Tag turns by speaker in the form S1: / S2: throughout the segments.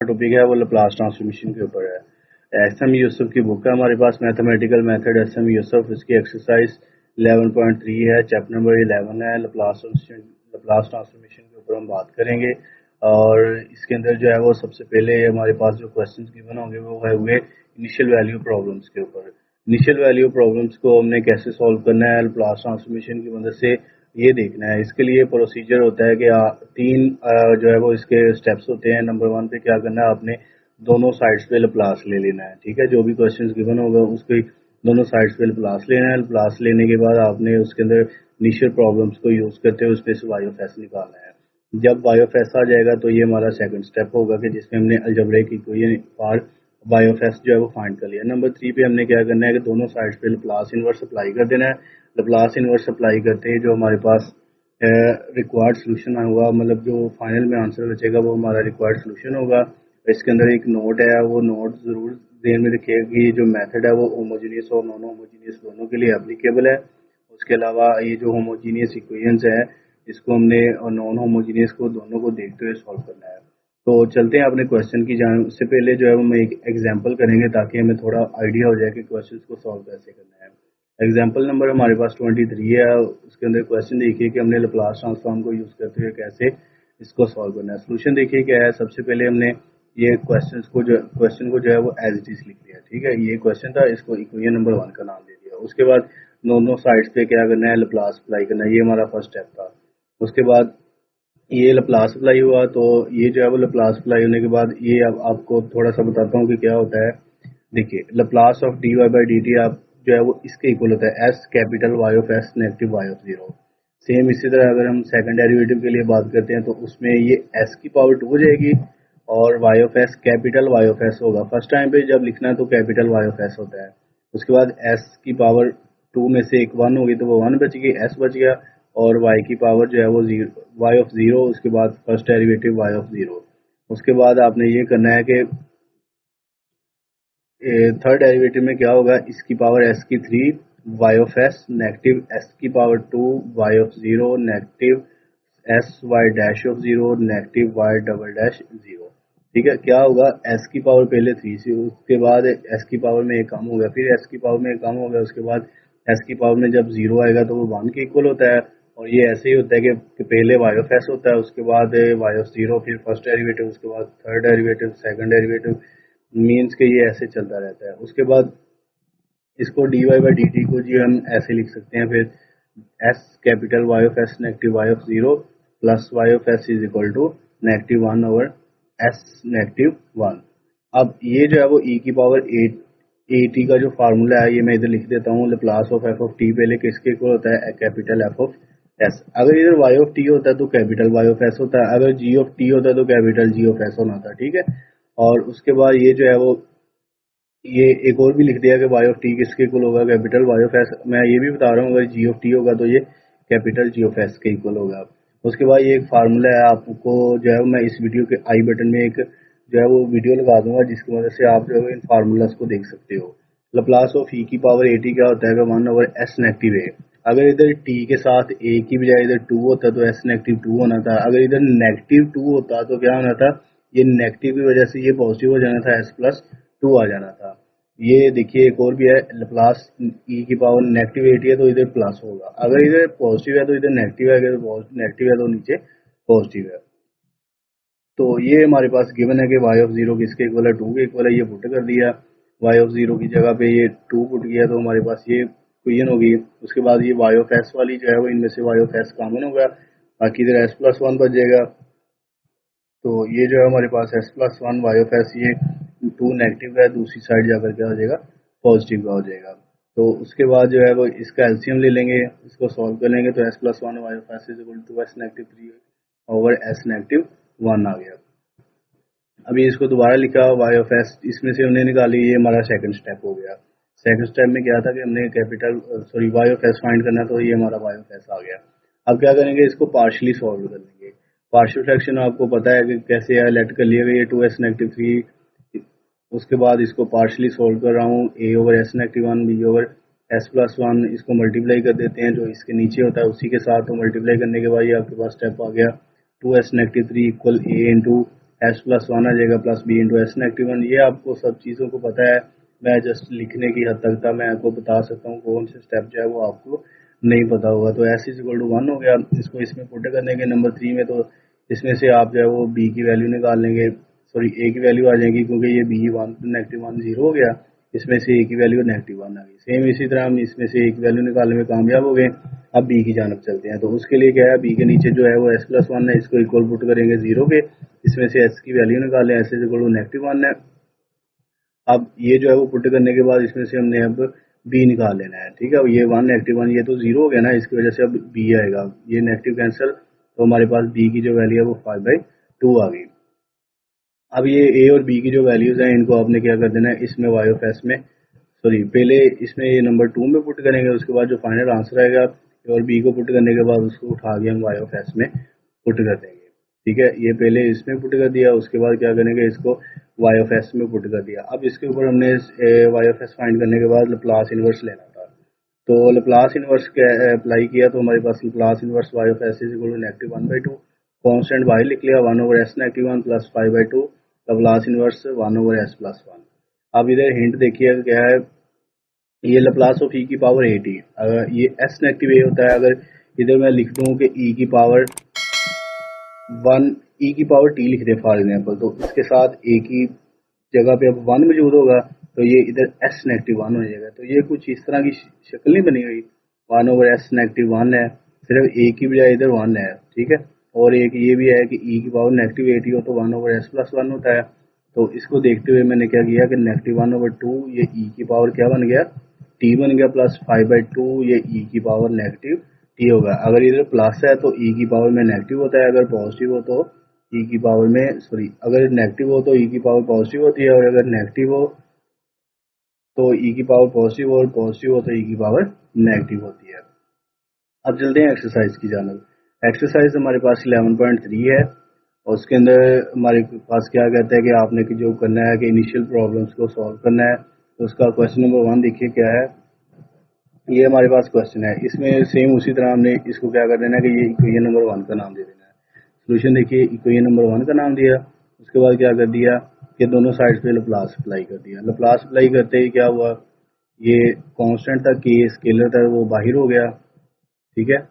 S1: Topic है वो Laplace transformation के ऊपर है। एसएम यूसुफ की बुक है हमारे पास, मैथमेटिकल मेथड एसएम यूसुफ। इसकी एक्सरसाइज 11.3 है, चैप्टर नंबर 11 है। लप्लास ट्रांसफॉर्मेशन के ऊपर हम बात करेंगे और इसके अंदर जो है वो सबसे पहले हमारे पास जो क्वेश्चंस गिवन होंगे वो है हुए इनिशियल वैल्यू प्रॉब्लम्स के ऊपर। इनिशियल वैल्यू प्रॉब्लम्स को हमने कैसे सॉल्व करना है लप्लास ट्रांसफॉर्मेशन की मदद से ये देखना है। इसके लिए प्रोसीजर होता है कि तीन जो है वो इसके स्टेप्स होते हैं। नंबर 1 पे क्या करना है, आपने दोनों साइड्स पे लप्लास ले लेना है। ठीक है, जो भी क्वेश्चन गिवन होगा उसके दोनों साइड्स पे लप्लास लेना है। लप्लास लेने के बाद आपने उसके अंदर इनिशियल प्रॉब्लम्स को यूज करते हुए उस पर वाई ऑफ एस निकालना है। जब वाई ऑफ एस आ जाएगा तो ये हमारा सेकंड स्टेप होगा कि जिसमें हमने algebraic equation for Y of S जो है वो फाइंड कर लिया। नंबर 3 पे हमने क्या करना है कि दोनों साइड्स पे लप्लास इनवर्स अप्लाई कर देना है। लप्लास इनवर्स अप्लाई करते ही जो हमारे पास रिक्वायर्ड सोल्यूशन होगा, मतलब जो फाइनल में आंसर बचेगा वो हमारा रिक्वायर्ड सोल्यूशन होगा। इसके अंदर एक नोट है, वो नोट जरूर ध्यान में रखिएगा कि जो मेथड है वो होमोजीनियस और नॉन होमोजीनियस दोनों के लिए एप्लीकेबल है। उसके अलावा ये जो होमोजीनियस इक्वेशंस है इसको हमने और नॉन होमोजीनियस को दोनों को देखते हुए सॉल्व करना है। तो चलते हैं अपने क्वेश्चन की जान। उससे पहले जो है वो हम एक एग्जाम्पल करेंगे ताकि हमें थोड़ा आइडिया हो जाए कि क्वेश्चन को सॉल्व कैसे करना है। एग्जाम्पल नंबर हमारे पास 23 है। उसके अंदर क्वेश्चन देखिए कि हमने लप्लास ट्रांसफॉर्म को यूज करते हुए कैसे इसको सॉल्व करना है। सोल्यूशन देखिए क्या है। सबसे पहले हमने ये क्वेश्चन को जो है वो एज इट इज लिख लिया। ठीक है, ये क्वेश्चन था, इसको इक्वेशन नंबर 1 का नाम दे दिया। उसके बाद दोनों साइड्स पे क्या करना है, लप्लास अप्लाई करना है। ये हमारा फर्स्ट स्टेप था। उसके बाद ये लप्लास अप्लाई हुआ, तो ये जो है वो लप्लास अप्लाई होने के बाद ये अब आपको थोड़ा सा बताता हूँ कि क्या होता है। देखिए, Laplace of D Y by D T आप जो है वो इसके इक्वल होता है S capital Y of S negative Y of zero. Same इसी तरह अगर हम सेकंड डेरिवेटिव के लिए बात करते हैं तो उसमें ये एस की पावर 2 हो जाएगी और Y of S capital Y of S होगा। फर्स्ट टाइम पे जब लिखना है तो कैपिटल वाई ऑफ एस होता है। उसके बाद एस की पावर 2 में से एक 1 होगी तो वो 1 बच गई, एस बच गया। और वाई की पावर जो है वो वाई ऑफ जीरो, उसके बाद first derivative Y of zero. उसके बाद आपने ये करना है कि थर्ड डेरिवेटिव में क्या होगा, इसकी पावर एस की 3 y of S negative s की power 2 y of zero negative s y dash of zero negative y double dash zero. ठीक है, क्या होगा, एस की पावर पहले 3 से, उसके बाद एस की पावर में एक कम हो गया, फिर एस की पावर में एक कम हो गया, उसके बाद एस की पावर में जब जीरो आएगा तो वो 1 के इक्वल होता है। और ये ऐसे ही होता है कि पहले वाई ऑफ एस होता है, उसके बाद वाई ऑफ जीरो, फिर फर्स्ट डेरिवेटिव, उसके बाद third derivative, second derivative, means के ये ऐसे चलता रहता है। उसके बाद इसको d Y by D t को जी हम ऐसे लिख सकते हैं फिर s capital Y of S negative Y of zero plus y of s is equal to negative 1 over s negative 1। अब ये जो है वो ई की पावर ए टी का जो फार्मूला है ये मैं इधर लिख देता हूँ। Laplace of f of T पहले किसके इक्वल होता है, कैपिटल एफ ऑफ एस। अगर इधर वाई ऑफ टी होता है तो कैपिटल वाई ऑफ एस होता है, अगर जी ऑफ टी होता है तो कैपिटल जी ऑफ एस होना था। ठीक है, और उसके बाद ये जो है वो ये एक और भी लिख दिया कि वाई ऑफ टी किसके इक्वल होगा, कैपिटल वाई ऑफ एस। मैं ये भी बता रहा हूँ अगर जी ऑफ टी होगा तो ये कैपिटल जी ऑफ एस के इक्वल होगा। उसके बाद ये एक फार्मूला है, आपको जो है मैं इस वीडियो के आई बटन में एक जो है वो वीडियो लगा दूंगा जिसकी मदद से आप जो है इन फार्मूलाज को देख सकते हो। लप्लास ऑफ ई की पावर ए टी क्या होता है, 1 ओवर एस नेगेटिव ए। अगर इधर टी के साथ ए की बजाय इधर 2 होता तो एस नेगेटिव 2 होना था। अगर इधर नेगेटिव 2 होता तो क्या होना था, ये नेगेटिव की वजह से ये पॉजिटिव हो जाना था, एस प्लस 2 आ जाना था। ये देखिए एक और भी है, लप्लास ई की पावर नेगेटिव 80 है तो इधर प्लस होगा, अगर इधर पॉजिटिव है तो इधर नेगेटिव है, अगर नेगेटिव है तो नीचे पॉजिटिव है। तो ये हमारे पास गिवन है कि वाई ऑफ जीरो किसके इक्वल है, 2 के इक्वल है। ये पुट कर दिया, वाई ऑफ जीरो की जगह पे ये 2 पुट किया तो हमारे पास ये इक्वेशन होगी। उसके बाद ये वाई ऑफ एस वाली जो है वो इनमें से वाई ऑफ एस कॉमन होगा, बाकी इधर एस प्लस 1 बच जाएगा। तो ये जो है हमारे पास s plus 1 y of s, ये 2 नेगेटिव है, दूसरी साइड जाकर क्या हो जाएगा, पॉजिटिव का हो जाएगा। तो उसके बाद जो है वो इसका एलसीएम ले लेंगे, इसको सॉल्व कर लेंगे तो s plus 1 y of s is equal to s negative 3 over s negative 1 आ गया। अभी इसको दोबारा लिखा वाई ऑफ एस, इसमें से हमने निकाली, ये हमारा सेकंड स्टेप हो गया। सेकंड स्टेप में क्या था कि हमने capital Y of s find करना, तो ये हमारा वाई ऑफ एस आ गया। अब क्या करेंगे, इसको पार्शली सॉल्व कर लेंगे। पार्शियल फ्रैक्शन आपको पता है कि कैसे है, लेट कर लिया गया ये 2s नेगेटिव 3। उसके बाद इसको पार्शली सॉल्व कर रहा हूँ, a over s negative 1 b over S plus 1, इसको मल्टीप्लाई कर देते हैं जो इसके नीचे होता है उसी के साथ। तो मल्टीप्लाई करने के बाद ये आपके पास स्टेप आ गया 2s negative 3 equal a into s plus one आ जाएगा plus b into s negative one. ये आपको सब चीज़ों को पता है, मैं जस्ट लिखने की हद तक था, मैं आपको बता सकता हूँ कौन से स्टेप जो है वो आपको नहीं पता होगा। तो s is equal to one हो गया, इसको इसमें पुट करने के नंबर 3 में, तो इसमें से आप जो है वो बी की वैल्यू निकाल लेंगे, सॉरी ए की वैल्यू आ जाएगी, क्योंकि ये b one negative one zero हो गया, इसमें से ए की वैल्यू नेगेटिव वन आ गई। सेम इसी तरह हम इसमें से ए की वैल्यू निकालने में कामयाब हो गए। अब बी की जानब चलते हैं, तो उसके लिए क्या है, बी के नीचे जो है वो एस प्लस वन है, इसको इक्वल पुट करेंगे जीरो के, इसमें से एस की वैल्यू निकालें, s is equal to negative one है। अब ये जो है वो पुट करने के बाद इसमें से हमने अब बी निकाल लेना है, ठीक है। अब ये वन नेगेटिव वन, ये तो जीरो हो गया ना, इसकी वजह से अब बी आएगा, ये नेगेटिव कैंसिल, तो हमारे पास बी की जो वैल्यू है वो 5/2 आ गई। अब ये ए और बी की जो वैल्यूज हैं इनको आपने क्या कर देना है, इसमें वाई ऑफ एस में, सॉरी पहले इसमें ये नंबर 2 में पुट करेंगे, उसके बाद जो फाइनल आंसर आएगा और बी को पुट करने के बाद उसको उठा के हम वाई ऑफ एस में पुट कर देंगे, ठीक है। ये पहले इसमें पुट कर दिया, उसके बाद क्या करेंगे, इसको वाई ऑफ एस में पुट कर दिया। अब इसके ऊपर हमने वाई ऑफ एस फाइंड करने के बाद लप्लास इनवर्स लेना था, तो लप्लास इनवर्स अप्लाई किया, तो हमारे पास Laplace inverse y of s is equal to negative 1/2, constant y लिख लिया 1/s negative one plus 5/2, Laplace inverse 1/s plus one. अब इधर हिंट देखिए क्या है, ये लप्लास ऑफ ई की पावर ए टी, अगर ये एस नेगेटिव ए होता है, अगर इधर मैं लिख दूं कि ई की पावर वन, ई की पावर टी लिख दे फॉर एग्जाम्पल, तो इसके साथ ए की जगह पे अब वन मौजूद होगा, तो ये इधर एस नेगेटिव वन हो जाएगा। तो ये कुछ इस तरह की शक्ल नहीं बनी हुई, 1/s नेगेटिव वन है, सिर्फ ए की बजाय इधर वन है, ठीक है। और एक ये भी है कि ई की पावर नेगेटिव एटी हो तो 1/s प्लस वन होता है। तो इसको देखते हुए मैंने क्या किया कि नेगेटिव 1/2 ये ई की पावर क्या बन गया, टी बन गया, प्लस 5/2 ये ई की पावर नेगेटिव टी होगा। अगर इधर प्लस है तो ई की पावर में नेगेटिव होता है, अगर पॉजिटिव हो तो ई की पावर में, सॉरी अगर नेगेटिव हो तो ई की पावर पॉजिटिव होती है, और अगर नेगेटिव हो तो ई की पावर पॉजिटिव, और पॉजिटिव हो तो ई की पावर नेगेटिव होती है। अब चलते हैं एक्सरसाइज की जानब। एक्सरसाइज हमारे पास 11.3 है, और उसके अंदर हमारे पास क्या कहता है कि आपने जो करना है कि इनिशियल प्रॉब्लम्स को सॉल्व करना है। तो उसका क्वेश्चन नंबर 1 देखिए क्या है, ये हमारे पास क्वेश्चन है, इसमें सेम उसी तरह हमने इसको क्या कर देना है कि ये इक्वेशन नंबर 1 का नाम दे देना है। सोल्यूशन देखिए, इक्वेशन नंबर 1 का नाम दिया, उसके बाद क्या कर दिया कि दोनों साइड पे लप्लास अप्लाई कर दिया। लप्लास अप्लाई करते ही क्या हुआ, ये कांस्टेंट था के स्केलर था वो बाहर हो गया, ठीक है,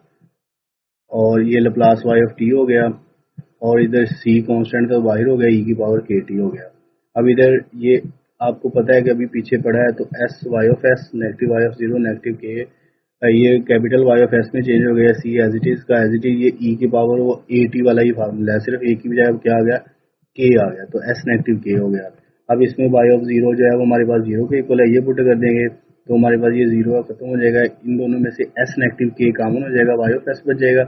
S1: और ये लप्लास वाई ऑफ टी हो गया, और इधर सी कांस्टेंट का बाहर हो गया, ई की पावर के टी हो गया। अब इधर ये आपको पता है कि अभी पीछे पड़ा है, तो s y of S negative Y of zero negative के, ये कैपिटल वाई ऑफ एस में चेंज हो गया, सी एज इट इज का एज इट इज, ये ई की पावर वो ए टी वाला ही फार्मूला है, सिर्फ ए की बजाय अब क्या आ गया, के आ गया, तो एस नेगेटिव के हो गया। अब इसमें वाई ऑफ जीरो जो है वो हमारे पास जीरो के इक्वल है, ये पुट कर देंगे तो हमारे पास ये जीरो खत्म हो जाएगा, इन दोनों में से एस नेगेटिव के कॉमन हो जाएगा, वाई ऑफ एस बच जाएगा,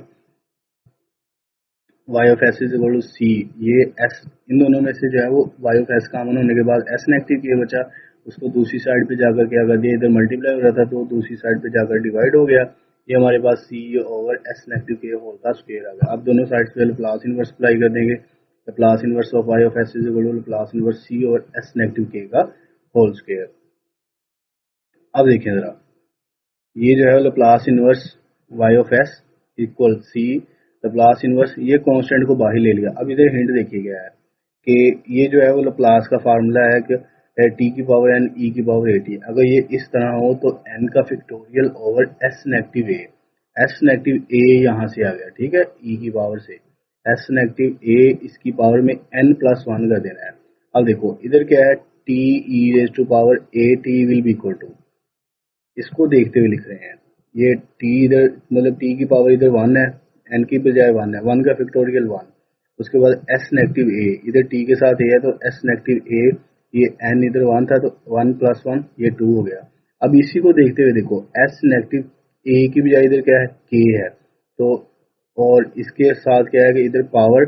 S1: y of s is equal to c, ये एस इन दोनों में से जो है वो वाई ऑफ एस कॉमन होने के बाद एस नेगेटिव के बचा, उसको दूसरी साइड पे जाकर क्या कर दिया, इधर मल्टीप्लाई हो रहा था तो दूसरी साइड पे जाकर डिवाइड हो गया, ये हमारे पास सी ओवर एस नेगेटिव के होल का स्क्वायर आ गया। अब दोनों साइड पे प्लस इनवर्स अप्लाई कर देंगे, तो plus inverse of y of s is equal to plus inverse c over s negative के का होल स्क्वायर। अब देखें जरा, ये जो है Laplace inverse y of s equal c Laplace inverse, ये कांस्टेंट को बाहर ले लिया। अब इधर हिंट देखिए गया है कि ये जो है वो लप्लास का फार्मूला है कि टी की पावर एन ई की पावर ए टी, अगर ये इस तरह हो तो एन का factorial over s negative a, S negative ए यहाँ से आ गया, ठीक है, ई की पावर से एस नेगेटिव ए, इसकी पावर में एन प्लस वन कर देना है। अब देखो इधर क्या है, t e raise to power a t will be equal to, इसको देखते हुए लिख रहे हैं, ये टी इधर मतलब टी की पावर इधर वन है, एन की बजाय वन है, वन का फैक्टोरियल वन, उसके बाद एस नेगेटिव ए, इधर टी के साथ ए है तो एस नेगेटिव ए, ये एन इधर वन था तो वन प्लस वन ये टू हो गया। अब इसी को देखते हुए देखो, एस नेगेटिव ए की बजाय इधर क्या है, के है, तो और इसके साथ क्या है कि इधर पावर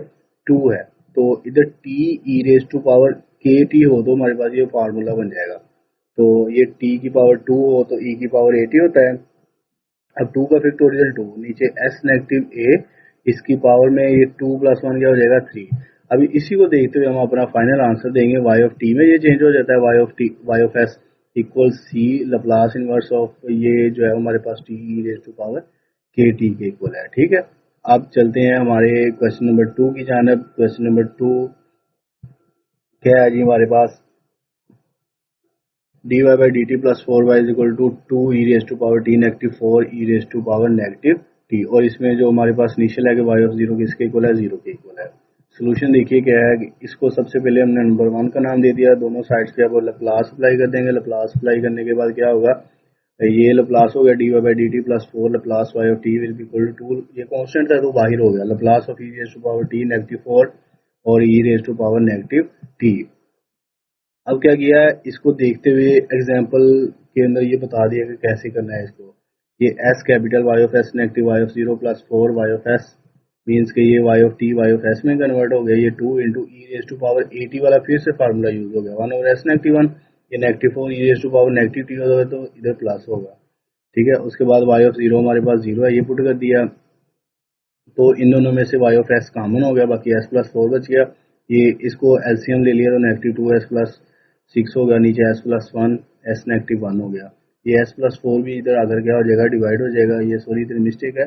S1: टू है, तो इधर t e raise to power के टी हो तो हमारे पास ये फार्मूला बन जाएगा, तो ये टी की पावर टू हो तो ई की पावर एटी होता है। अब टू का फैक्टोरियल टू, नीचे एस नेगेटिव ए, इसकी पावर में ये टू प्लस वन क्या हो जाएगा थ्री। अभी इसी को देखते हुए हम अपना फाइनल आंसर देंगे, वाई ऑफ टी में ये चेंज हो जाता है, y of t y of s equal c Laplace inverse of ये जो है हमारे पास टी रेज टू पावर के टी के इक्वल है, ठीक है। अब चलते हैं हमारे क्वेश्चन नंबर 2 की जानब। क्वेश्चन नंबर 2 क्या है जी हमारे पास dy by dt plus 4y is equal to 2 e raised to power t negative 4 e raised to power negative t। और इसमें जो हमारे पास इनिशियल है कि y ऑफ 0 किसके इक्वल है, 0 के इक्वल है। सोल्यूशन देखिए क्या है कि इसको सबसे पहले हमने नंबर 1 का नाम दे दिया, दोनों साइड्स पे अब लप्लास अप्लाई कर देंगे। लप्लास अप्लाई करने के बाद क्या होगा, ये लप्लास हो गया dy by dt plus 4 Laplace y of t will be equal to 2, ये कांस्टेंट था तो बाहर हो गया, Laplace of e raise to power t negative 4 और e raise to power negative t। अब क्या किया है, इसको देखते हुए एग्जाम्पल के अंदर ये बता दिया कि कैसे करना है इसको। ये s capital y of s negative y of 0 plus 4 y of s means के ये y of t y of s में कन्वर्ट हो गया। ये 2 into e raise to power a t वाला फिर से फार्मूला यूज हो गया, 1 ओवर s नेगेटिव 1, ये negative 4 e raise to power negative t होगा तो इधर प्लस होगा, ठीक है। उसके बाद y ऑफ 0 हमारे पास 0 है, ये पुट कर दिया तो इन दोनों में से y ऑफ s कॉमन हो गया, बाकी s प्लस 4 बच गया। ये इसको एलसीएम ले लिया तो नेगेटिव 2s प्लस 6 होगा, नीचे s प्लस 1 s नेगेटिव 1 हो गया। ये s प्लस 4 भी इधर आकर क्या हो जाएगा, डिवाइड हो जाएगा। ये सॉरी इधर मिस्टेक है,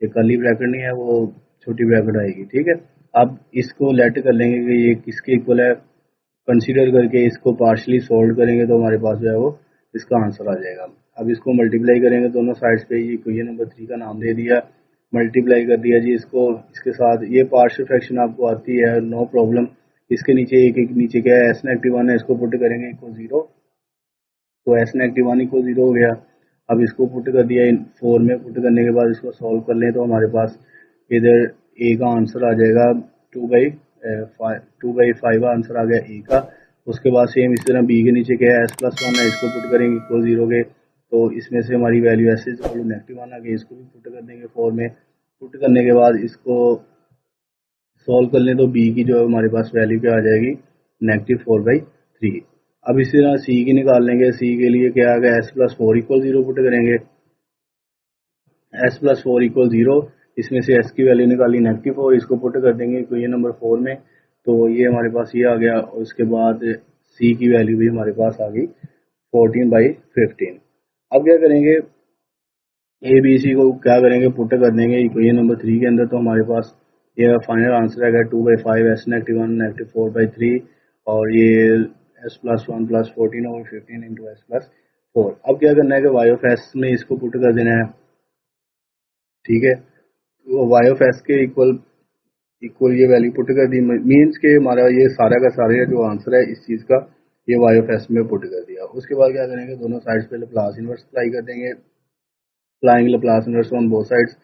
S1: ये कर्ली ब्रैकेट नहीं है, वो छोटी ब्रैकेट आएगी, ठीक है। अब इसको लेट कर लेंगे कि ये किसके इक्वल है, कंसीडर करके इसको पार्शली सोल्व करेंगे तो हमारे पास जो है वो इसका आंसर आ जाएगा। अब इसको मल्टीप्लाई करेंगे दोनों साइड्स पे, ये इक्वेशन नंबर 3 का नाम दे दिया, मल्टीप्लाई कर दिया जी इसको इसके साथ। ये पार्शियल फ्रैक्शन आपको आती है, नो प्रॉब्लम। इसके नीचे एक नीचे क्या है, s नेगेटिव 1 है, इसको पुट करेंगे इक्वल 0, तो s नेगेटिव 1 इक्वल 0 हो गया। अब इसको पुट कर दिया, इन 4 में पुट करने के बाद इसको सॉल्व कर लें तो हमारे पास इधर a का आंसर आ जाएगा 2/5 आंसर आ गया a का। उसके बाद सेम इस तरह b के नीचे क्या है, s प्लस 1 है, इसको पुट करेंगे इक्वल 0 के, तो इसमें से हमारी वैल्यू s इक्वल नेगेटिव 1 आ गई, इसको भी पुट कर देंगे 4 में। पुट करने के बाद इसको सॉल्व कर लें तो b की जो है हमारे पास वैल्यू क्या आ जाएगी, -4/3। अब इसी तरह c की निकाल लेंगे, c के लिए क्या आ गया, s प्लस 4 इक्वल 0 पुट करेंगे, s प्लस 4 इक्वल 0, इसमें से s की वैल्यू निकाली -4, इसको पुट कर देंगे इक्वेशन नंबर 4 में, तो ये हमारे पास ये आ गया। और उसके बाद c की वैल्यू भी हमारे पास आ गई 14/15। अब क्या करेंगे, ए बी सी को क्या करेंगे, पुट कर देंगे इक्वेशन नंबर 3 के अंदर, तो हमारे पास ये फाइनल आंसर आएगा 2/5 s नेगेटिव 1 नेगेटिव 4/3 और ये s plus 1 plus 14/15 into s plus 4। अब क्या करना है कि y ऑफ s में इसको पुट कर देना है, ठीक है। तो y ऑफ s के इक्वल इक्वल ये वैल्यू पुट कर दी, मीन्स के हमारा ये सारा का सारा जो आंसर है इस चीज़ का, ये y ऑफ s में पुट कर दिया। उसके बाद क्या करेंगे, दोनों साइड्स पे लाप्लास इन्वर्स अप्लाई कर देंगे, applying Laplace inverse on both sides.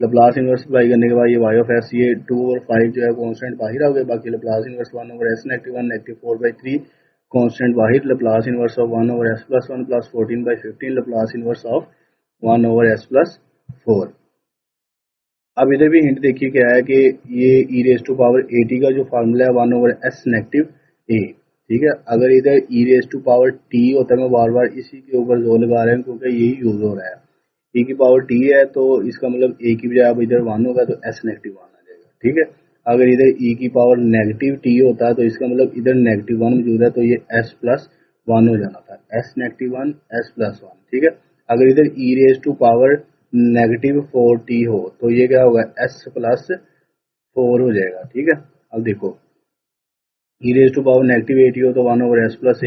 S1: Laplace inverse apply करने के बाद ये y ऑफ s, ये 2 और 5 जो है कांस्टेंट बाहर आ गए, बाकी Laplace inverse 1 over s negative 1 negative 4/3 constant बाहर, Laplace inverse of 1 over s plus 1 plus 14/15 Laplace inverse of 1 over s plus 4। अब इधर भी हिंट देखिए क्या है कि ये e raise to power at का जो फार्मूला है 1 ओवर s नेगेटिव a, ठीक है। अगर इधर e raise to power t होता है, मैं बार बार इसी के ऊपर जोर लगा रहा हूँ क्योंकि यही यूज हो रहा है। e की पावर t है तो इसका मतलब a की बजाय अब इधर 1 होगा तो s नेगेटिव 1 आ जाएगा, ठीक है। अगर इधर e की पावर नेगेटिव t होता है तो इसका मतलब इधर नेगेटिव 1 मौजूद है तो ये s प्लस 1 हो जाना था, s नेगेटिव 1 s प्लस 1, ठीक है। अगर इधर e raise to power negative 4t हो तो ये क्या होगा, s प्लस 4 हो जाएगा, ठीक है। अब देखो e raise to power negative 80 हो तो 1 ओवर s प्लस a,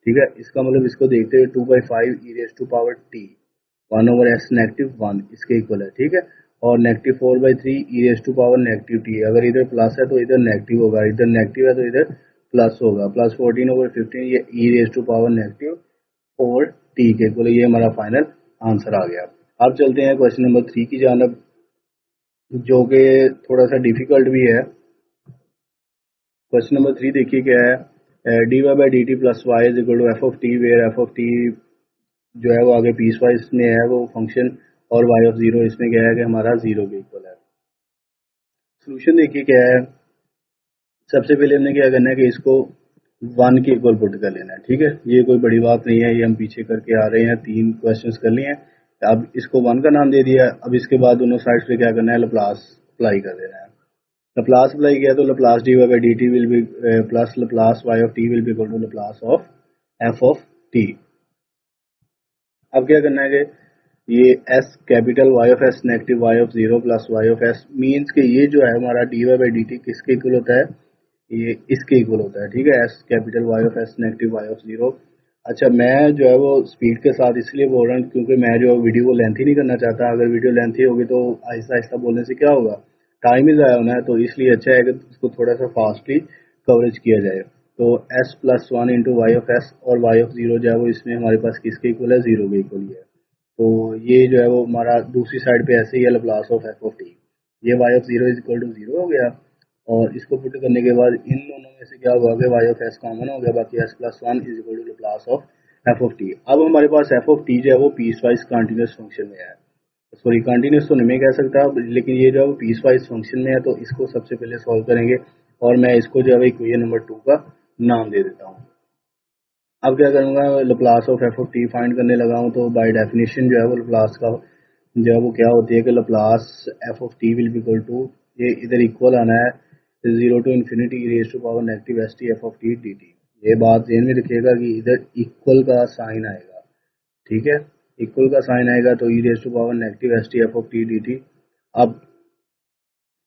S1: ठीक है। इसका मतलब इसको देखते हुए 2/5 e raise to power t 1 over s negative 1 इसके इक्वल है, ठीक है। और negative 4/3 e raise to power negative t, अगर इधर प्लस है तो इधर नेगेटिव होगा, इधर नेगेटिव है तो इधर प्लस होगा, प्लस 14/15 ये e raise to power negative 4t के इक्वल। ये हमारा फाइनल आंसर आ गया। अब चलते हैं क्वेश्चन नंबर 3 की जानब, जो कि थोड़ा सा डिफिकल्ट भी है। क्वेश्चन नंबर 3 देखिए क्या है, dy by dt plus y is equal to f of t, where f of t जो है वो आगे पीस वाइज में है वो फंक्शन, और y ऑफ 0 इसमें क्या है कि हमारा 0 के इक्वल है। सोल्यूशन देखिए क्या है, सबसे पहले हमने क्या करना है कि इसको 1 के इक्वल पुट कर लेना है, ठीक है। ये कोई बड़ी बात नहीं है, ये हम पीछे करके आ रहे हैं, 3 क्वेश्चंस कर लिए हैं। अब इसको 1 का नाम दे दिया। अब इसके बाद दोनों साइड्स पे क्या करना है, लाप्लास अप्लाई कर देना है। लाप्लास अप्लाई किया तो Laplace dy by dt will be plus Laplace y of t will be equal to Laplace of f of t। अब क्या करना है कि ये s capital y of s negative y of 0 plus y of s means के ये जो है हमारा dy by dt किसके इक्वल होता है, ये इसके इक्वल होता है, ठीक है। S capital Y of S negative Y of zero. अच्छा, मैं जो है वो स्पीड के साथ इसलिए बोल रहा हूँ क्योंकि मैं जो वीडियो को लेंथी नहीं करना चाहता। अगर वीडियो लेंथी होगी तो आहिस्ता आहिस्ता बोलने से क्या होगा, टाइम ही ज़ाया होना है। तो इसलिए अच्छा है कि उसको थोड़ा सा फास्टली कवरेज किया जाए। तो s plus one into y of s और वाई ऑफ जीरो जो है वो इसमें हमारे पास किसके इक्वल है, जीरो के इक्वल ही है। तो ये जो है वो हमारा दूसरी साइड पे ऐसे ही है, Laplace of f of t. ये y of zero is equal to zero हो गया। और इसको पुट करने के बाद इन दोनों में से क्या हुआ कि वाई ऑफ एस कॉमन हो गया, बाकी s plus one is equal to Laplace of f of t. अब हमारे पास एफ ऑफ टी जो है वो पीस वाइज कंटिन्यूस फंक्शन में है। सॉरी, कंटिन्यूस तो नहीं कह सकता, लेकिन ये जो है पीस वाइज फंक्शन में है। तो इसको सबसे पहले सॉल्व करेंगे और मैं इसको जो है इक्वेशन नंबर 2 का नाम दे देता हूँ। अब क्या करूँगा, Laplace of f of T find करने लगा हूँ। तो बाय डेफिनेशन जो है वो लप्लास का जो है वो क्या होती है कि Laplace f of t will be equal to, ये इधर इक्वल आना है, zero to infinity raise to power negative s t f of t d t. ये बात ध्यान में रखिएगा कि इधर इक्वल का साइन आएगा, ठीक है। इक्वल का साइन आएगा तो e raise to power negative s t f of t d t. अब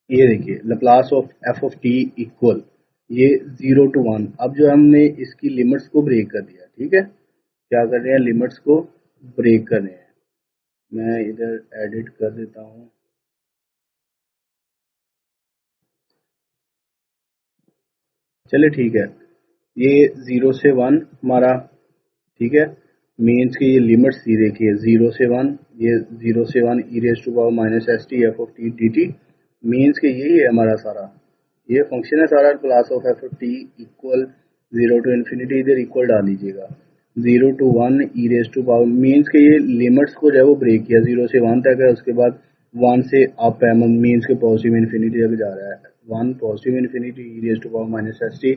S1: ये देखिए Laplace of f of t equal ये जीरो टू वन। अब जो हमने इसकी लिमिट्स को ब्रेक कर दिया, ठीक है। क्या कर रहे हैं, लिमिट्स को ब्रेक कर रहे हैं। मैं इधर एडिट कर देता हूँ। चलिए ठीक है, ये जीरो से वन हमारा, ठीक है। मीन्स की ये लिमिट्स ये देखिए जीरो से वन, ये जीरो से one e raise to power minus s t f of t d t. Means के यही है हमारा सारा, ये फंक्शन है सारा। Class of f of t equal zero to infinity, इधर इक्वल डाल दीजिएगा, zero to one e raise to power. Means के ये लिमिट्स को जो है वो ब्रेक किया, जीरो से वन तक है, उसके बाद वन से अप है, मीन्स के पॉजिटिव इन्फिनिटी तक जा रहा है। One positive infinity e raise to power minus s t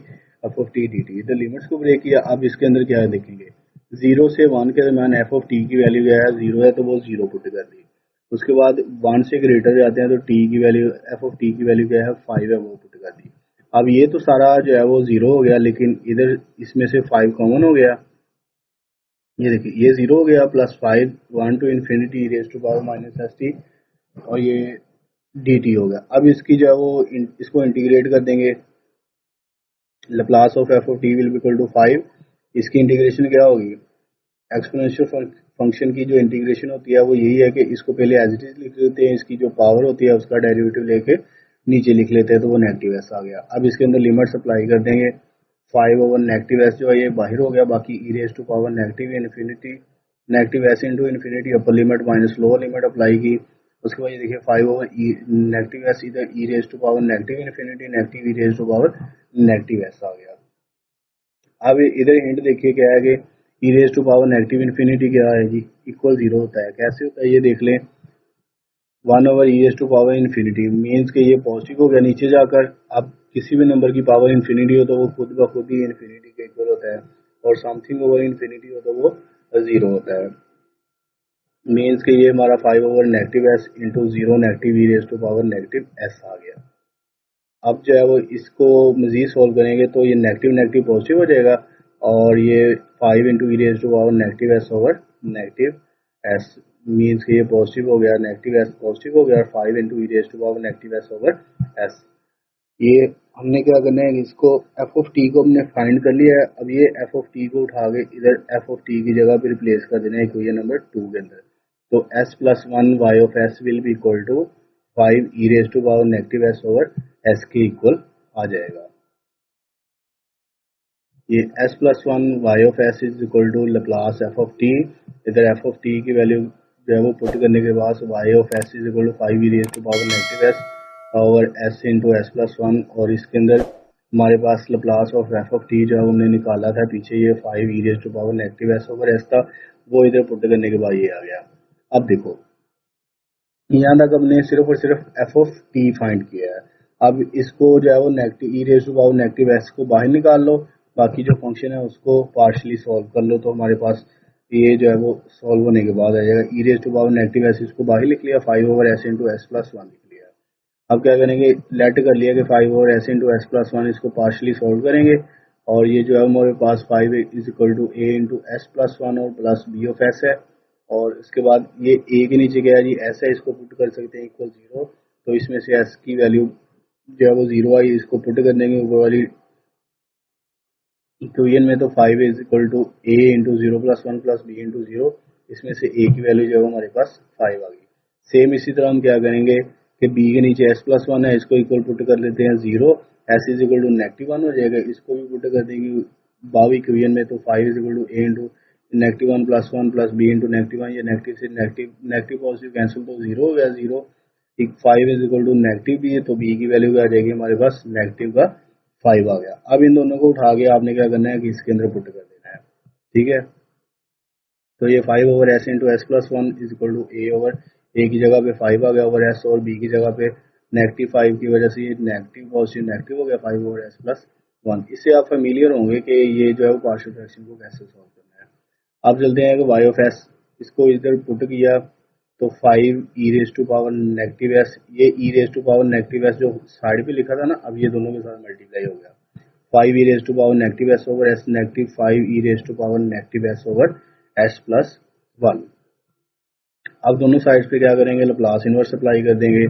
S1: f of t d t, तो लिमिट्स को ब्रेक किया। अब इसके अंदर क्या है देखेंगे, जीरो से वन के दरमियान एफ ऑफ टी की वैल्यू क्या है, जीरो है, तो वो जीरो पुट कर दी। उसके बाद वन से ग्रेटर जाते हैं तो टी की वैल्यू, एफ ऑफ टी की वैल्यू क्या है, फाइव है, वो पुट कर दी। अब ये तो सारा जो है वो जीरो हो गया, लेकिन इधर इसमें से फाइव कॉमन हो गया। ये देखिए ये जीरो हो गया, plus five one to infinity raise to power minus s t, और ये डी टी हो गया। अब इसकी जो है वो इसको इंटीग्रेट कर देंगे, Laplace of f of t will be equal to five. इसकी इंटीग्रेशन क्या होगी, एक्सपोनेंशियल फंक्शन की जो इंटीग्रेशन होती है वो यही है कि इसको पहले एज इट इज लिख देते हैं, इसकी जो पावर होती है उसका डेरिवेटिव लेके नीचे लिख लेते हैं, तो वो नेगेटिव एस आ गया। अब इसके अंदर लिमिट्स अप्लाई कर देंगे, फाइव ओवर नेगेटिव एस जो है ये बाहर हो गया, बाकी e raise to power negative infinity negative s into infinity upper limit minus lower limit apply की। उसके बाद ये देखिए five over e negative s इधर e raise to power negative infinity negative e raise to power negative s आ गया। अब इधर हिंट देखिए क्या है कि e raise to power negative infinity क्या है जी, इक्वल जीरो होता है। कैसे होता है ये देख लें, one over e raise to power infinity means के ये पॉजिटिव हो गया नीचे जाकर। अब किसी भी नंबर की पावर इन्फिनिटी हो तो वो खुद ब खुद ही इन्फिनिटी के इक्वल होता है, और समथिंग ओवर इन्फिनिटी हो तो वो जीरो होता है। मीन्स के ये हमारा five over negative s into zero negative e raise to power negative s आ गया। अब जो है वो इसको मजीद सोल्व करेंगे तो ये नेगेटिव नेगेटिव पॉजिटिव हो जाएगा, और ये five into e raise to power negative s over negative s. Means कि ये पॉजिटिव हो गया, नेगेटिव एस पॉजिटिव हो गया, और five into e raise to power negative s over s. ये हमने क्या करना है, इसको एफ ऑफ टी को हमने फाइंड कर लिया है। अब ये एफ ऑफ टी को उठा के इधर एफ ऑफ टी की जगह पे रिप्लेस कर देना है इक्वेशन नंबर 2 के अंदर। तो s plus one y of s will be equal to five e raise to power negative s over s के इक्वल आ जाएगा। ये s plus one y of s is equal to Laplace f of t. इधर f of t की value जो है वो put करने के बाद y of s is equal to five e raise to power negative s over s into s plus one. और इसके अंदर हमारे पास Laplace of f of t जो हमने निकाला था पीछे, ये five e raise to power negative s over s था, वो इधर पुट करने के बाद ये आ गया। अब देखो यहाँ तक हमने सिर्फ और सिर्फ एफ ऑफ टी फाइंड किया है। अब इसको जो है वो negative e raise to power negative s को बाहर निकाल लो, बाकी जो फंक्शन है उसको पार्शली सॉल्व कर लो, तो हमारे पास ये जो है वो सॉल्व होने के बाद आ जाएगा। E raise to power negative s इसको बाहर लिख लिया, five over s into s plus one लिख लिया। अब क्या करेंगे, लेट कर लिया कि five over s into s plus one, इसको पार्शली सॉल्व करेंगे, और ये जो है हमारे पास five is equal to a into s plus one और प्लस बी ऑफ एस है। और इसके बाद ये ए के नीचे क्या है जी, एस है, इसको पुट कर सकते हैं इक्वल जीरो। तो इसमें से एस की वैल्यू जो है वो 0 आई, इसको पुट कर देंगे ऊपर वाली इक्वेशन में, तो 5 is equal to a into 0+1 plus b into 0, इसमें से ए की वैल्यू जो है हमारे पास 5 आ गई। सेम इसी तरह हम क्या करेंगे कि बी के नीचे s+1 है, इसको इक्वल पुट कर लेते हैं 0, s इज इक्वल टू -1 हो जाएगा, इसको भी पुट कर देंगे बावी इक्वेशन में, तो 5 is equal to a into -1 प्लस 1 प्लस बी इंटू -1, ये नेगेटिव से नेगेटिव नेगेटिव पॉजिटिव कैंसिल, तो 0 हो गया 0। 5 is equal to negative b है, तो बी की वैल्यू क्या आ जाएगी हमारे पास, नेगेटिव का 5 आ गया। अब इन दोनों को उठा के आपने क्या करना है कि इसके अंदर पुट कर देना है, ठीक है। तो ये 5 over s into s+1 is equal to a over a की जगह पे 5 आ गया ओवर एस, और बी की जगह पे -5 की वजह से ये नेगेटिव पॉजिटिव नेगेटिव हो गया 5 ओवर s+1। इससे आप फेमिलियर होंगे कि ये जो है वो पार्शियल फ्रैक्शन को कैसे सॉल्व करना है। अब चलते हैं कि वाई ऑफ एस, इसको इधर पुट किया तो 5 e raise to power negative s, ये e raise to power negative s जो साइड पे लिखा था ना, अब ये दोनों के साथ मल्टीप्लाई हो गया, 5 e raise to power negative s over s negative 5 e raise to power negative s over s+1। अब दोनों साइड्स पे क्या करेंगे, लप्लास इनवर्स अप्लाई कर देंगे,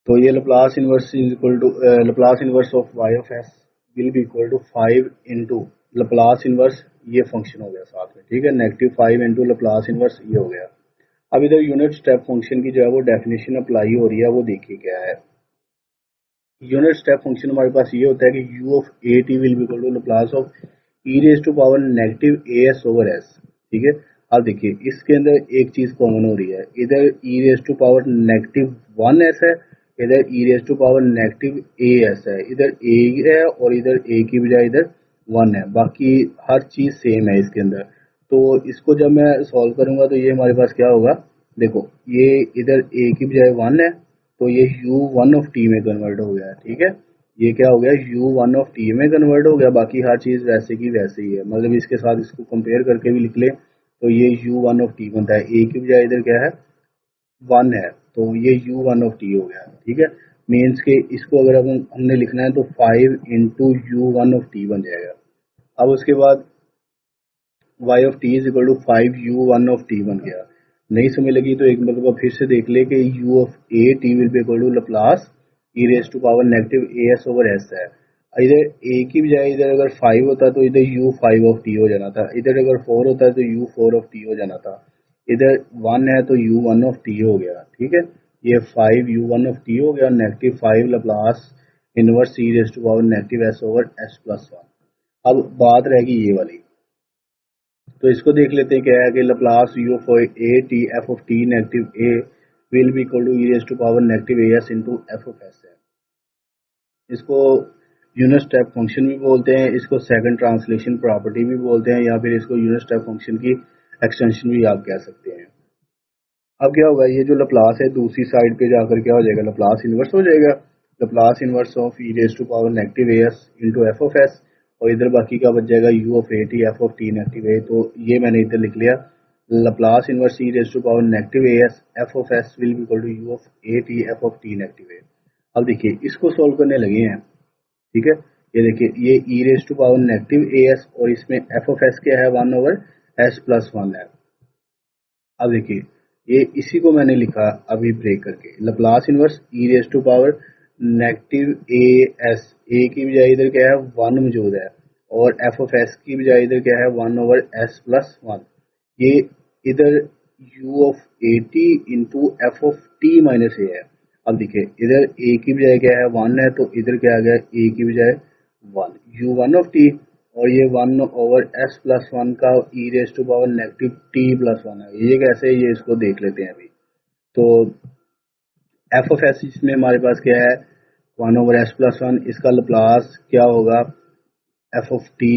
S1: तो ये Laplace inverse is equal to Laplace inverse of y of s will be equal to 5 into Laplace inverse, ये फंक्शन हो गया साथ में, ठीक है, -5 इंटू लप्लास इनवर्स ये हो गया। अब इधर यूनिट स्टेप फंक्शन की जो है वो डेफिनेशन अप्लाई हो रही है, वो देखिए क्या है। यूनिट स्टेप फंक्शन हमारे पास ये होता है कि u of a t will be equal to Laplace of e raise to power negative a s over s, ठीक है। अब देखिए इसके अंदर एक चीज कॉमन हो रही है, इधर e raise to power -1 s है, इधर e raise to power negative a s है, इधर ए है और इधर ए की बजाय इधर 1 है, बाकी हर चीज सेम है इसके अंदर। तो इसको जब मैं सॉल्व करूंगा तो ये हमारे पास क्या होगा, देखो ये इधर ए की बजाय 1 है, तो ये u1 ऑफ टी में कन्वर्ट हो गया, ठीक है। ये क्या हो गया, u1 ऑफ टी में कन्वर्ट हो गया, बाकी हर चीज वैसे की वैसे ही है, मतलब इसके साथ इसको कंपेयर करके भी लिख ले तो ये u1 ऑफ टी बनता है, ए की बजाय इधर क्या है 1 है, तो ये u1 ऑफ टी हो गया, ठीक है। मीन्स के इसको अगर हमने लिखना है तो 5 इंटू u1 ऑफ टी बन जाएगा। अब उसके बाद y of t is equal to 5u1 of t बन गया। नहीं समझ लगी तो एक मतलब फिर से देख ले कि u of a t will be equal to Laplace e raise to power negative a s over s है। इधर ए की बजाय इधर अगर 5 होता तो इधर u5 ऑफ टी हो जाना था, इधर अगर 4 होता तो u4 ऑफ टी हो जाना था, इधर 1 है तो u1 ऑफ टी हो गया, ठीक है। ये 5u1 ऑफ टी हो गया, -5 Laplace inverse e raise to power negative s over s+1। अब बात रहेगी ये वाली, तो इसको देख लेते हैं क्या है कि Laplace u of a t f of t negative a will be equal to e raise to power negative a s into f of s है। इसको यूनिट स्टेप फंक्शन भी बोलते हैं, इसको सेकंड ट्रांसलेशन प्रॉपर्टी भी बोलते हैं, या फिर इसको यूनिट स्टेप फंक्शन की एक्सटेंशन भी आप कह सकते हैं। अब क्या होगा, ये जो लप्लास है दूसरी साइड पे जाकर क्या हो जाएगा, लप्लास इनवर्स हो जाएगा, Laplace inverse of e raise to power negative a s into f of s, और इधर बाकी का बच जाएगा u of a t f of t negative a, तो ये मैंने इधर लिख लिया Laplace inverse e raise to power negative a s f of s will be equal to u of a t f of t negative a. अब देखिए इसको solve करने लगे हैं, ठीक है। ये देखिए ये e raise to power negative a s और इसमें एफ ऑफ एस क्या है 1 ओवर s+1 है। अब देखिए ये इसी को मैंने लिखा अभी ब्रेक करके, Laplace inverse e raise to power negative a s, a की बजाय इधर क्या है 1 मौजूद है, और एफ ऑफ एस की बजाय इधर क्या है 1 ओवर s+1। ये इधर u of a t into f of t minus a है। अब देखिए इधर ए की बजाय क्या है 1 है, तो इधर क्या आ गया ए की बजाय 1 u1 ऑफ टी, और ये 1 ओवर s+1 का e raise to power negative t+1 है। ये कैसे है ये इसको देख लेते हैं अभी। तो एफ ऑफ एस इसमें हमारे पास क्या है 1 ओवर s+1, इसका लप्लास क्या होगा f of t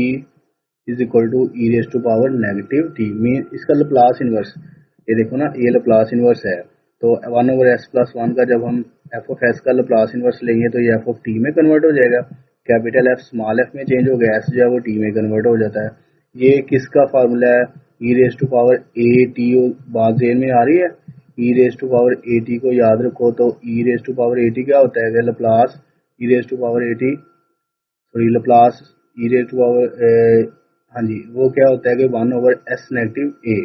S1: is equal to e raise to power negative t, mean इसका लप्लास इनवर्स, ये देखो ना ये लप्लास इनवर्स है, तो 1 ओवर s+1 का जब हम एफ ऑफ एस का लप्लास इनवर्स लेंगे तो ये एफ ऑफ टी में कन्वर्ट हो जाएगा, कैपिटल एफ स्मॉल एफ में चेंज हो गया, एस जो है वो टी में कन्वर्ट हो जाता है। ये किसका फार्मूला है, e raise to power a t, बात जेन में आ रही है, e raise to power a t को याद रखो, तो e raise to power a t क्या होता है, Laplace e raise to power a t, sorry Laplace e raise to power, हाँ जी वो क्या होता है कि 1 ओवर एस नेगेटिव ए,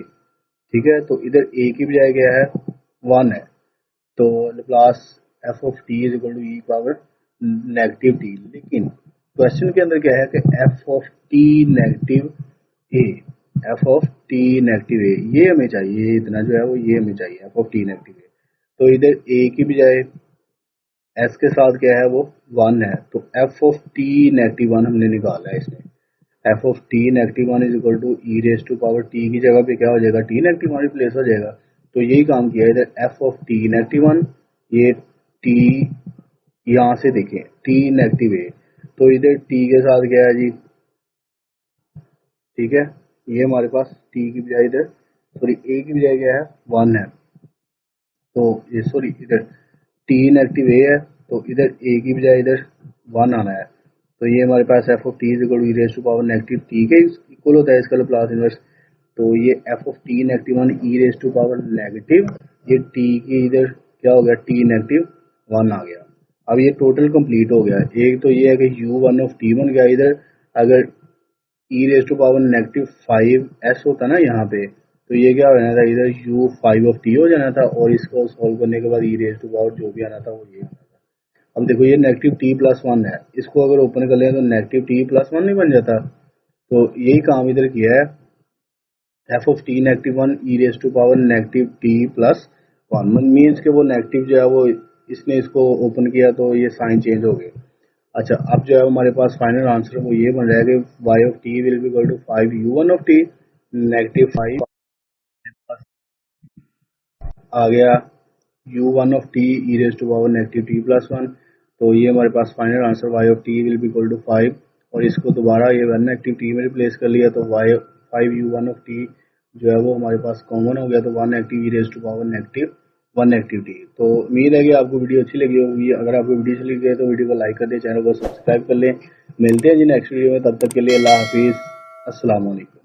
S1: ठीक है। तो इधर ए की बजाय क्या है 1 है, तो Laplace f of t is equal to e power negative t. लेकिन क्वेश्चन के अंदर क्या है कि f of t negative a, f of t negative a ये हमें चाहिए, इतना जो है वो ये हमें चाहिए F of t negative a. तो इधर ए की बजाय एस के साथ क्या है वो 1 है, तो एफ ऑफ टी नेगेटिव 1 हमने निकाला है इसमें। F of t negative 1 is equal to e raise to power t की जगह पे क्या हो जाएगा, टी नेगेटिव 1 रिप्लेस हो जाएगा। तो यही काम किया इधर एफ ऑफ टी नेगेटिव 1, ये टी यहाँ से देखें टी नेगेटिव ए, तो इधर टी के साथ क्या है जी, ठीक है, ये हमारे पास टी की बजाय इधर सॉरी ए की बजाय क्या है 1 है, तो ये सॉरी इधर टी नेगेटिव ए है, तो इधर ए की बजाय इधर 1 आना है। तो ये हमारे पास f of t is equal to e raise to power negative t के इक्वल होता है इसका लाप्लास इनवर्स। तो ये f of t negative 1 e raise to power negative, ये टी की इधर क्या हो गया टी नेगेटिव 1 आ गया। अब ये टोटल कंप्लीट हो गया। एक तो ये है कि यू वन ऑफ टी बन गया, इधर अगर ई रेज टू पावर नेगेटिव 5 होता ना यहाँ पे, तो ये क्या हो जाना था, इधर u 5 ऑफ टी हो जाना था, और इसको सॉल्व करने के बाद ई रेज टू पावर जो भी आना था वो ये आना था। अब देखो ये नेगेटिव टी प्लस 1 है, इसको अगर ओपन कर लें तो नेगेटिव टी प्लस 1 नहीं बन जाता। तो यही काम इधर किया है, f of t negative 1 e raise to power negative t plus 1 means के वो नेगेटिव जो है वो इसने इसको ओपन किया तो ये साइन चेंज हो गया। अच्छा, अब जो है हमारे पास फाइनल आंसर वो ये बन जाएगा कि y of t will be equal to 5 u1 of t negative 5 आ गया u1 of t e raise to power negative t plus 1। तो ये हमारे पास final answer y of t will be equal to 5, और इसको दोबारा ये वन नेगेटिव टी में रिप्लेस कर लिया, तो y 5 u1 ऑफ टी जो है वो हमारे पास कॉमन हो गया, तो 1 negative e raise to power negative 1 negative t. तो उम्मीद है कि आपको वीडियो अच्छी लगी होगी। अगर आपको वीडियो अच्छी लगी है तो वीडियो को लाइक कर दें, चैनल को सब्सक्राइब कर लें। मिलते हैं जी नेक्स्ट वीडियो में, तब तक के लिए अल्लाह हाफिज़, अस्सलाम वालेकुम।